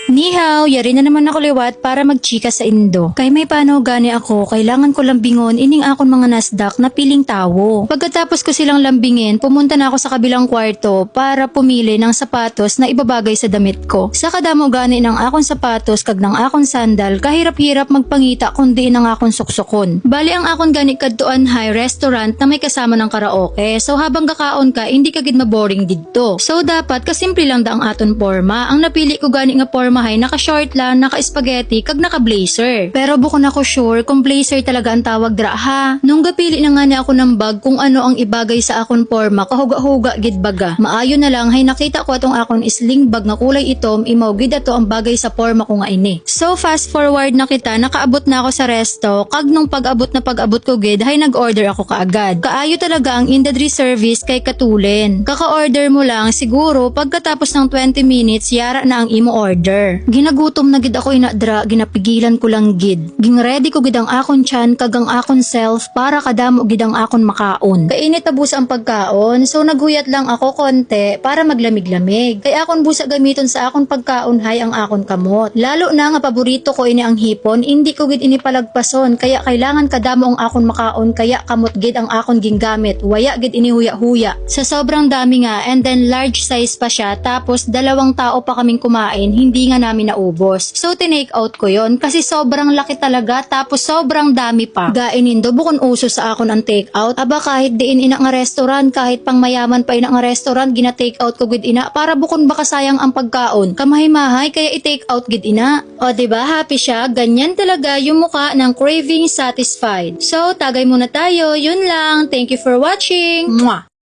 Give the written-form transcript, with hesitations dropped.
Ni hao, yari na naman ako liwat para magchika sa Indo. Kay may paano gani ako, kailangan ko lambingon ining akon mga nasdak na piling tawo. Pagkatapos ko silang lambingin, pumunta na ako sa kabilang kwarto para pumili ng sapatos na ibabagay sa damit ko. Sa kadamo gani ng akon sapatos kag ng akon sandal, kahirap-hirap magpangita kundi ng akon suksukon. Bali ang akon gani kadtuan high restaurant na may kasama ng karaoke. So habang kakaon ka, hindi ka gid maboring didto. So dapat kasimple lang da ang aton porma. Ang napili ko gani nga porma hay naka-short lang, naka-spaghetti, kag naka-blazer. Pero bukon ako sure kung blazer talaga ang tawag dra ha. Nung gapili na nga ni ako ng bag kung ano ang ibagay sa akon porma, kahuga-huga gid baga. Maayo na lang hay nakita ko atong akon sling bag nga kulay itom, imaw gid ato ang bagay sa porma ko nga ini. So fast forward na kita, nakaabot na ako sa resto, kag nung pag-abot ko gid hay nag-order ako kaagad. Kaayo talaga ang industry service kay katulin. Kaka-order mo lang siguro pagkatapos ng 20 minutes yara na ang imo order. Ginagutom na gid ako inadra, ginapigilan ko lang gid. Gingready ko gid ang akon tiyan kag ang akon self para kadamo gid ang akon makaon. Kainit na busa ang pagkaon, so naghuyat lang ako konti para maglamig-lamig. Kay akon busa gamiton sa akon pagkaon hay ang akon kamot. Lalo na nga paborito ko ini ang hipon, hindi ko gid ini palagpason kaya kailangan kadamo ang akon makaon kaya kamot gid ang akon gingamit. Waya gid ini huya-huya. Sa sobrang dami nga and then large size pa siya tapos 2 tao pa kaming kumain, hindi nga namin naubos. So tinake out ko yon kasi sobrang laki talaga tapos sobrang dami pa. Gainindo bukon uso sa akon ang take out. Aba kahit diin ina nga restaurant, kahit pang mayaman pa ina nga restaurant, gina take out ko gid ina para bukon baka sayang ang pagkaon. Kamahay-mahay kaya i-take out gid ina. O diba happy siya? Ganyan talaga yung muka ng craving satisfied. So tagay muna tayo. Yun lang. Thank you for watching. Mwah!